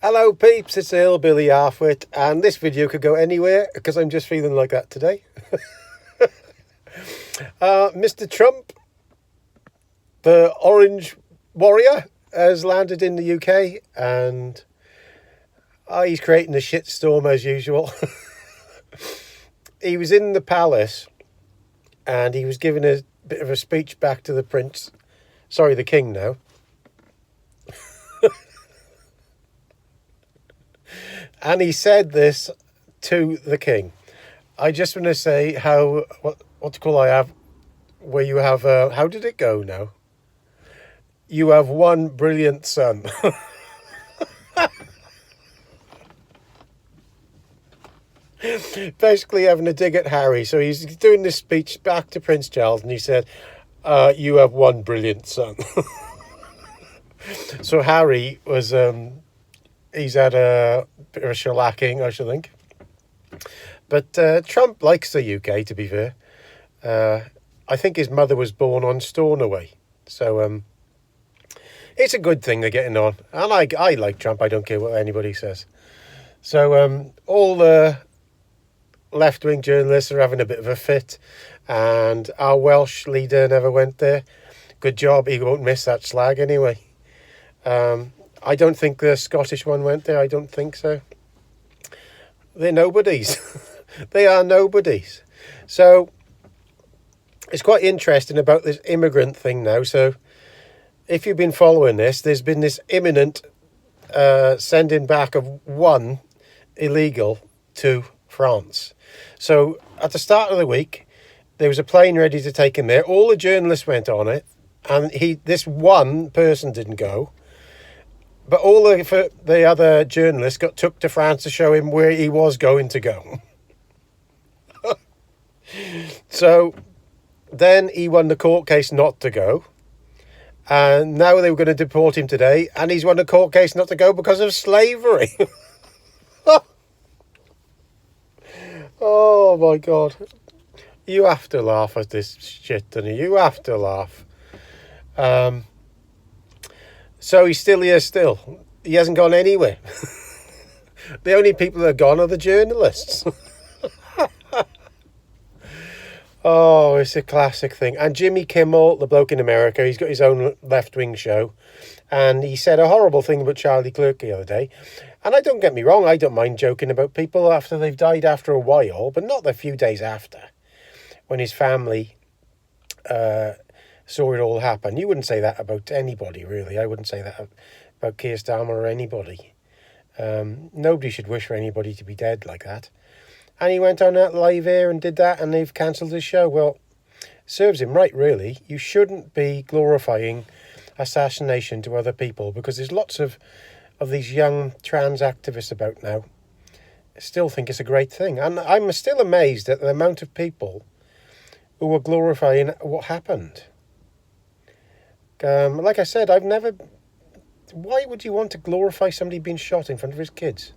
Hello peeps, it's Hillbilly Halfwit, and this video could go anywhere because I'm just feeling like that today. Mr. Trump, the Orange Warrior, has landed in the UK and he's creating a shitstorm as usual. He was in the palace and he was giving a bit of a speech back to the prince. Sorry, the king now. And he said this to the king. I just want to say how, what call I have, where you have, how did it go now? You have one brilliant son. Basically having a dig at Harry. So he's doing this speech back to Prince Charles and he said, you have one brilliant son. So Harry was, he's had a bit of a shellacking, I should think. But Trump likes the UK, to be fair. I think his mother was born on Stornoway. So it's a good thing they're getting on. And I like Trump. I don't care what anybody says. So all the left-wing journalists are having a bit of a fit. And our Welsh leader never went there. Good job. He won't miss that slag anyway. I don't think the Scottish one went there. I don't think so. They're nobodies. They are nobodies. So it's quite interesting about this immigrant thing now. So if you've been following this, there's been this imminent sending back of one illegal to France. So at the start of the week, there was a plane ready to take him there. All the journalists went on it, and this one person didn't go. But all the other journalists took to France to show him where he was going to go. So then he won the court case not to go. And now they were going to deport him today. And he's won a court case not to go because of slavery. Oh, my God. You have to laugh at this shit, don't you? You have to laugh. So he's still here still. He hasn't gone anywhere. The only people that are gone are the journalists. Oh, it's a classic thing. And Jimmy Kimmel, the bloke in America, he's got his own left-wing show. And he said a horrible thing about Charlie Clerk the other day. And don't get me wrong, I don't mind joking about people after they've died after a while, but not the few days after, when his family saw it all happen. You wouldn't say that about anybody, really. I wouldn't say that about Keir Starmer or anybody. Nobody should wish for anybody to be dead like that. And he went on that live air and did that, and they've cancelled his show. Well, serves him right, really. You shouldn't be glorifying assassination to other people, because there's lots of these young trans activists about now. I still think it's a great thing. And I'm still amazed at the amount of people who are glorifying what happened. Like I said, why would you want to glorify somebody being shot in front of his kids?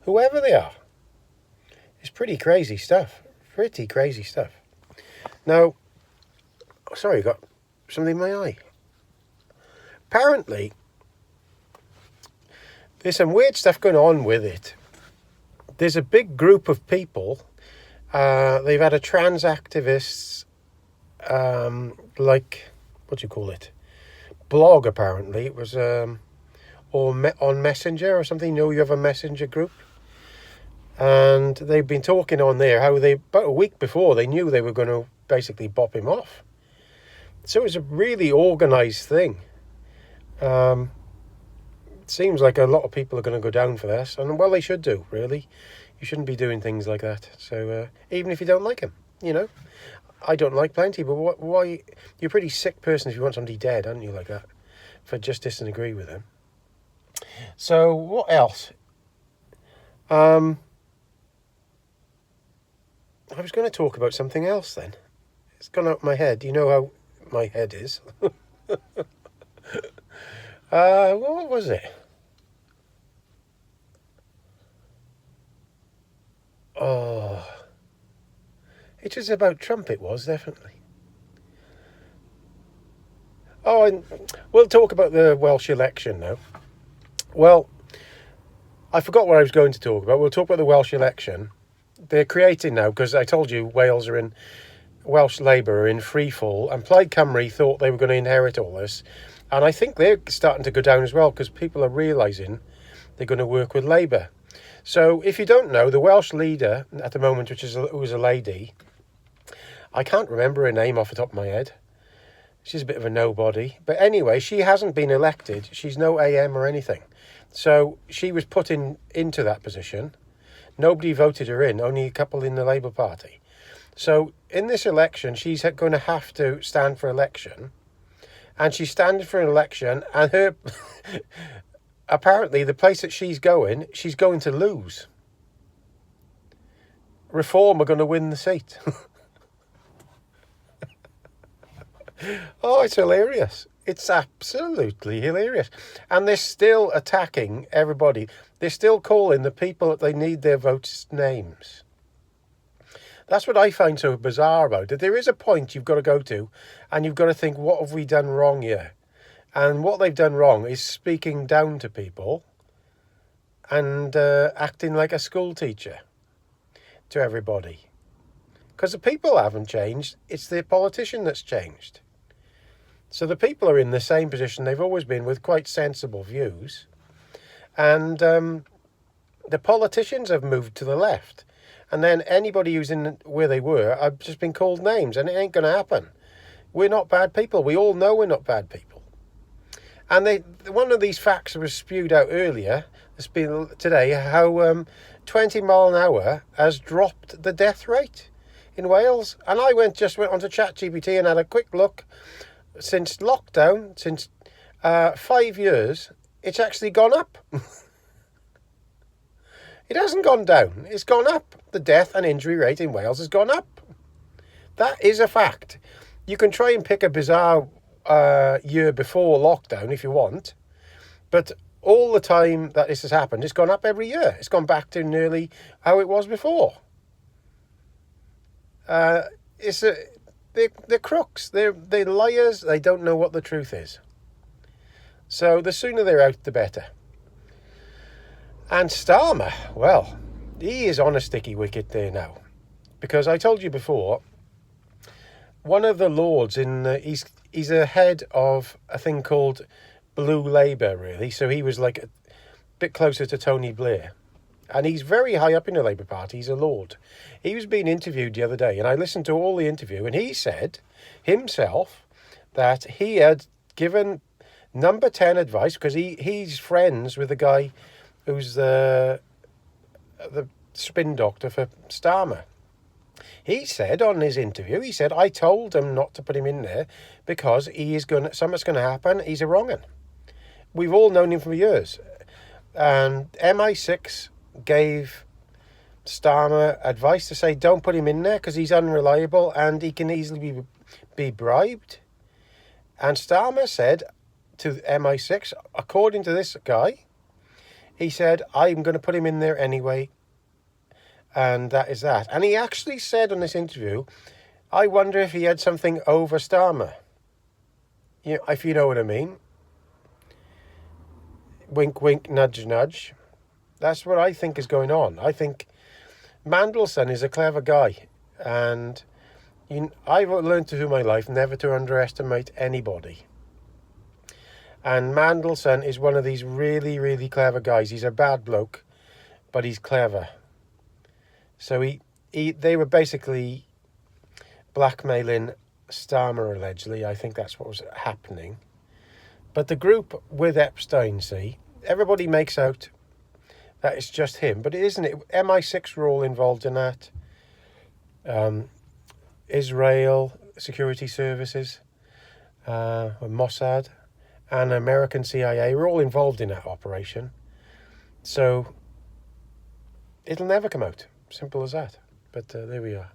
Whoever they are. It's pretty crazy stuff. Pretty crazy stuff. Now, sorry, I got something in my eye. Apparently, there's some weird stuff going on with it. There's a big group of people. They've had a trans activists, what do you call it? Blog, apparently. It was on Messenger or something. You have a Messenger group. And they've been talking on there how about a week before, they knew they were going to basically bop him off. So it was a really organised thing. It seems like a lot of people are going to go down for this. And, well, they should do, really. You shouldn't be doing things like that. So even if you don't like him, I don't like plenty, but why? You're a pretty sick person if you want somebody dead, aren't you, like that? For just disagree with them. So what else? I was going to talk about something else then. It's gone out of my head. You know how my head is. What was it? Oh, it was about Trump, it was, definitely. Oh, and we'll talk about the Welsh election now. Well, I forgot what I was going to talk about. We'll talk about the Welsh election. They're creating now, because I told you Welsh Labour are in free fall, and Plaid Cymru thought they were going to inherit all this. And I think they're starting to go down as well, because people are realising they're going to work with Labour. So if you don't know, the Welsh leader at the moment, who is a lady, I can't remember her name off the top of my head. She's a bit of a nobody. But anyway, she hasn't been elected. She's no AM or anything. So she was put into that position. Nobody voted her in, only a couple in the Labour Party. So in this election, she's going to have to stand for election. And she's standing for an election, and her apparently the place that she's going to lose. Reform are going to win the seat. Oh, it's hilarious. It's absolutely hilarious. And they're still attacking everybody. They're still calling the people that they need their votes names. That's what I find so bizarre about it. There is a point you've got to go to, and you've got to think, what have we done wrong here? And what they've done wrong is speaking down to people and acting like a school teacher to everybody. Because the people haven't changed. It's the politician that's changed. So the people are in the same position they've always been, with quite sensible views. And the politicians have moved to the left. And then anybody who's in where they were have just been called names, and it ain't going to happen. We're not bad people. We all know we're not bad people. And one of these facts was spewed out earlier, it's been today, how 20 mile an hour has dropped the death rate in Wales. And I went onto ChatGPT and had a quick look. Since lockdown, since 5 years, it's actually gone up. It hasn't gone down. It's gone up. The death and injury rate in Wales has gone up. That is a fact. You can try and pick a bizarre year before lockdown if you want, but all the time that this has happened, it's gone up every year. It's gone back to nearly how it was before. They're crooks. They're liars. They don't know what the truth is. So the sooner they're out, the better. And Starmer, well, he is on a sticky wicket there now. Because I told you before, one of the lords he's a head of a thing called Blue Labour, really. So he was like a bit closer to Tony Blair. And he's very high up in the Labour Party. He's a lord. He was being interviewed the other day, and I listened to all the interview, and he said himself that he had given number 10 advice, because he's friends with the guy who's the spin doctor for Starmer. He said on his interview, I told him not to put him in there because something's going to happen. He's a wrong 'un. We've all known him for years. And MI6 gave Starmer advice to say, don't put him in there because he's unreliable and he can easily be bribed. And Starmer said to MI6, according to this guy, he said, I'm going to put him in there anyway. And that is that. And he actually said on this interview, I wonder if he had something over Starmer. If you know what I mean. Wink, wink, nudge, nudge. That's what I think is going on. I think Mandelson is a clever guy. And I've learned through my life never to underestimate anybody. And Mandelson is one of these really, really clever guys. He's a bad bloke, but he's clever. So they were basically blackmailing Starmer, allegedly. I think that's what was happening. But the group with Epstein, everybody makes out that it's just him. But it isn't. MI6 were all involved in that. Israel Security Services, Mossad, and American CIA were all involved in that operation. So it'll never come out. Simple as that. But there we are.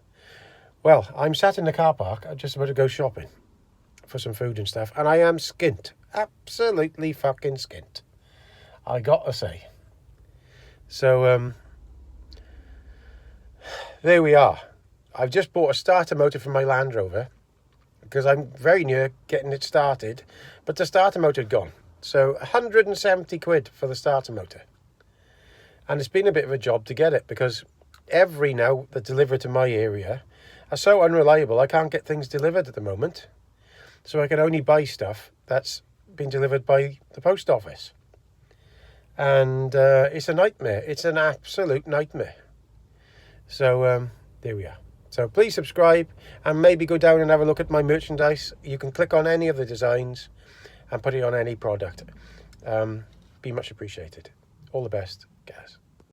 Well, I'm sat in the car park. I'm just about to go shopping for some food and stuff. And I am skint. Absolutely fucking skint. I got to say. So, there we are. I've just bought a starter motor for my Land Rover because I'm very near getting it started. But the starter motor had gone. So 170 quid for the starter motor. And it's been a bit of a job to get it, because every now that deliver to my area are so unreliable. I can't get things delivered at the moment. So I can only buy stuff that's been delivered by the post office. And it's a nightmare. It's an absolute nightmare. So there we are. So please subscribe and maybe go down and have a look at my merchandise. You can click on any of the designs and put it on any product. Be much appreciated. All the best, guys.